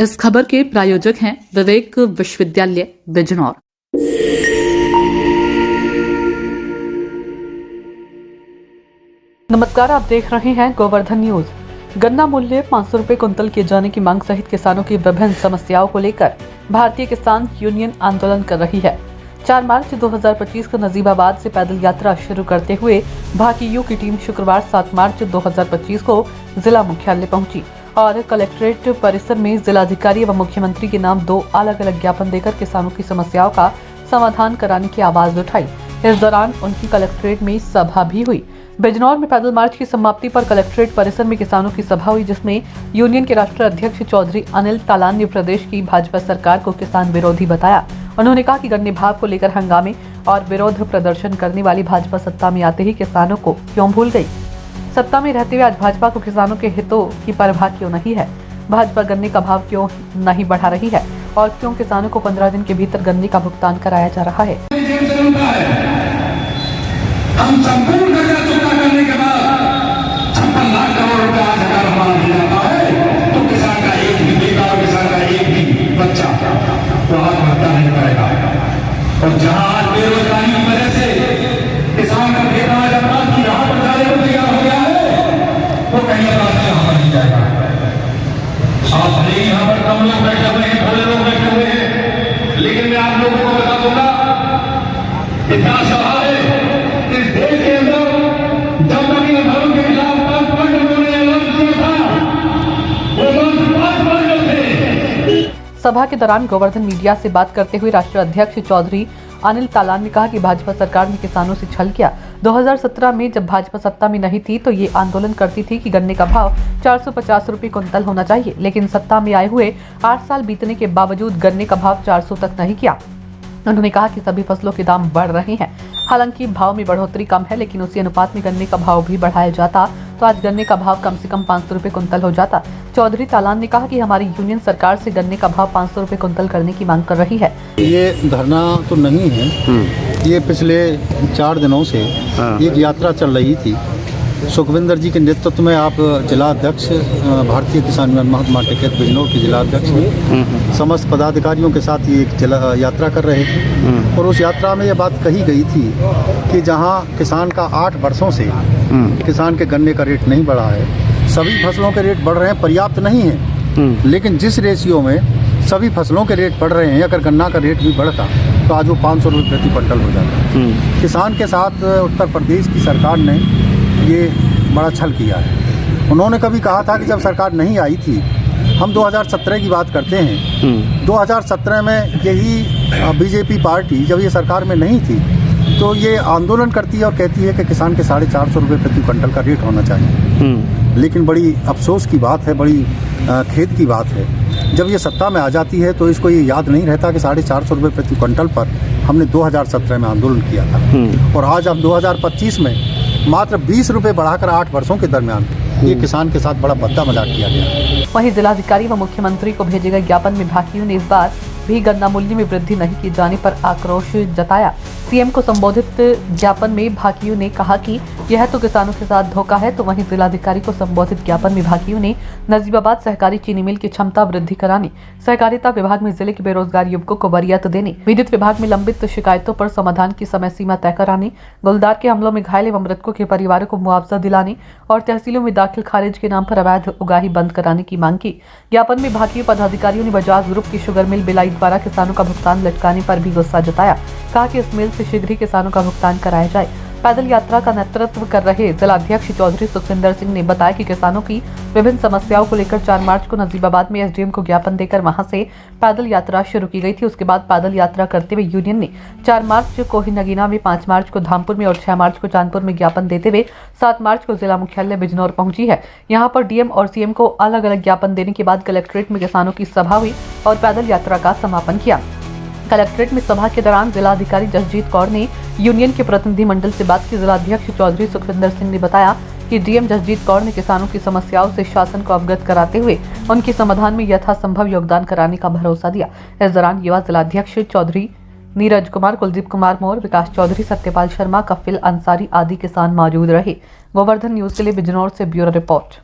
इस खबर के प्रायोजक हैं विवेक विश्वविद्यालय बिजनौर। नमस्कार, आप देख रहे हैं गोवर्धन न्यूज। गन्ना मूल्य 500 रुपए कुंतल किए जाने की मांग सहित किसानों की विभिन्न समस्याओं को लेकर भारतीय किसान यूनियन आंदोलन कर रही है। 4 मार्च 2025 को नजीबाबाद से पैदल यात्रा शुरू करते हुए भाकियू की टीम शुक्रवार 7 मार्च 2025 को जिला मुख्यालय पहुंची और कलेक्ट्रेट परिसर में जिलाधिकारी व मुख्यमंत्री के नाम 2 अलग अलग ज्ञापन देकर किसानों की समस्याओं का समाधान कराने की आवाज उठाई। इस दौरान उनकी कलेक्ट्रेट में सभा भी हुई। बिजनौर में पैदल मार्च की समाप्ति पर कलेक्ट्रेट परिसर में किसानों की सभा हुई, जिसमें यूनियन के राष्ट्रीय अध्यक्ष चौधरी अनिल तालान ने प्रदेश की भाजपा सरकार को किसान विरोधी बताया। उन्होंने कहा कि गन्ने भाव को लेकर हंगामे और विरोध प्रदर्शन करने वाली भाजपा सत्ता में आते ही किसानों को क्यों भूल गई। सत्ता में रहते हुए आज भाजपा को किसानों के हितों की परवाह क्यों नहीं है। भाजपा गन्ने का भाव क्यों नहीं बढ़ा रही है और क्यों किसानों को 15 दिन के भीतर गन्ने का भुगतान कराया जा रहा है। हम संपूर्ण कर्जा चुकता करने के बाद 56 लाख करोड़ रुपया आज अगर हमारा मिल जाता है तो किसान का एक भी बेटा और किसान का एक भी बच्चा तो आत्महत्या नहीं करेगा। और जहां आज बेरोजगारी की वजह से किसान का बेटा आज अपराध की राह पर जाने को तैयार हो गया है, वो कहीं अपराध से यहाँ पर नहीं जाएगा। आप भले यहाँ पर कम लोग बैठे हुए हैं, थोड़े लोग बैठे हुए हैं, लेकिन मैं आप लोगों को बता दूंगा इतना सभा है इस देश के अंदर जब तक इन धर्म के खिलाफ पंच उन्होंने ऐलान किया था वो मंच 5 मंच थे। सभा के दौरान गोवर्धन मीडिया से बात करते हुए राष्ट्रीय अध्यक्ष चौधरी अनिल तालान ने कहा कि भाजपा सरकार ने किसानों से छल किया। 2017 में जब भाजपा सत्ता में नहीं थी तो ये आंदोलन करती थी कि गन्ने का भाव 450 रुपए कुंतल होना चाहिए, लेकिन सत्ता में आए हुए 8 साल बीतने के बावजूद गन्ने का भाव 400 तक नहीं किया। उन्होंने कहा कि सभी फसलों के दाम बढ़ रहे हैं, हालांकि भाव में बढ़ोतरी कम है, लेकिन उसी अनुपात में गन्ने का भाव भी बढ़ाया जाता तो आज गन्ने का भाव कम से कम 500 रुपए कुंतल हो जाता। चौधरी तालान ने कहा कि हमारी यूनियन सरकार से गन्ने का भाव 500 रुपए कुंतल करने की मांग कर रही है। ये धरना तो नहीं है, ये पिछले 4 दिनों से एक यात्रा चल रही थी। सुखविंदर जी के नेतृत्व में आप जिला अध्यक्ष भारतीय किसान यूनियन महात्मा टिकैत बिजनौर के जिला अध्यक्ष हैं, समस्त पदाधिकारियों के साथ ये एक यात्रा कर रहे थे और उस यात्रा में ये बात कही गई थी कि जहां किसान का 8 वर्षों से किसान के गन्ने का रेट नहीं बढ़ा है, सभी फसलों के रेट बढ़ रहे हैं, पर्याप्त नहीं है, लेकिन जिस रेशियो में सभी फसलों के रेट बढ़ रहे हैं, अगर गन्ना का रेट भी बढ़ता तो आज वो 500 रुपये प्रति क्विंटल हो जाता। किसान के साथ उत्तर प्रदेश की सरकार ने ये बड़ा छल किया है। उन्होंने कभी कहा था कि जब सरकार नहीं आई थी, हम 2017 की बात करते हैं, 2017 में यही बीजेपी पार्टी जब ये सरकार में नहीं थी तो ये आंदोलन करती है और कहती है कि किसान के 450 रुपये प्रति क्विंटल का रेट होना चाहिए। लेकिन बड़ी अफसोस की बात है, बड़ी खेद की बात है, जब ये सत्ता में आ जाती है तो इसको ये याद नहीं रहता कि 450 रुपये प्रति क्विंटल पर हमने 2017 में आंदोलन किया था और आज हम 2025 में मात्र 20 रुपये बढ़ाकर 8 वर्षों के दरमियान ये किसान के साथ बड़ा भद्दा मजाक किया गया। वहीं जिलाधिकारी व मुख्यमंत्री को भेजे गए ज्ञापन में भाकियू ने इस बार भी गन्ना मूल्य में वृद्धि नहीं किए जाने पर आक्रोश जताया। सीएम को संबोधित ज्ञापन में भाकियू ने कहा कि यह तो किसानों के साथ धोखा है, तो वहीं जिलाधिकारी को संबोधित ज्ञापन में भाकियू ने नजीबाबाद सहकारी चीनी मिल की क्षमता वृद्धि कराने, सहकारिता विभाग में जिले के बेरोजगार युवकों को वरीयत देने, विद्युत विभाग में लंबित शिकायतों पर समाधान की समय सीमा तय कराने, गुलदार के हमलों में घायल एवं मृतकों के परिवारों को मुआवजा दिलाने और तहसीलों में दाखिल खारिज के नाम पर अवैध उगाही बंद कराने की मांग की। ज्ञापन में भाकियू पदाधिकारियों ने बजाज ग्रुप की शुगर मिल बिलाई द्वारा किसानों का भुगतान लटकाने पर भी गुस्सा जताया। कहा कि इस मिल से शीघ्र ही किसानों का भुगतान कराया जाए। पैदल यात्रा का नेतृत्व कर रहे जिलाध्यक्ष चौधरी सुखविंदर सिंह ने बताया कि किसानों की विभिन्न समस्याओं को लेकर 4 मार्च को नजीबाबाद में एसडीएम को ज्ञापन देकर वहां से पैदल यात्रा शुरू की गई थी। उसके बाद पैदल यात्रा करते हुए यूनियन ने 4 मार्च को ही नगीना में, 5 मार्च को धामपुर में और 6 मार्च को चांदपुर में ज्ञापन देते हुए 7 मार्च को जिला मुख्यालय बिजनौर पहुंची है। यहाँ पर डीएम और सीएम को अलग अलग ज्ञापन देने के बाद कलेक्ट्रेट में किसानों की सभा हुई और पैदल यात्रा का समापन किया। कलेक्ट्रेट में सभा के दौरान जिलाधिकारी जसजीत कौर ने यूनियन के प्रतिनिधि मंडल से बात की। जिलाध्यक्ष चौधरी सुखविंदर सिंह ने बताया कि डीएम जसजीत कौर ने किसानों की समस्याओं से शासन को अवगत कराते हुए उनके समाधान में यथासंभव योगदान कराने का भरोसा दिया। इस दौरान युवा जिलाध्यक्ष चौधरी नीरज कुमार, कुलदीप कुमार मोर, विकास चौधरी, सत्यपाल शर्मा, कफिल अंसारी आदि किसान मौजूद रहे। गोवर्धन न्यूज के लिए बिजनौर से ब्यूरो रिपोर्ट।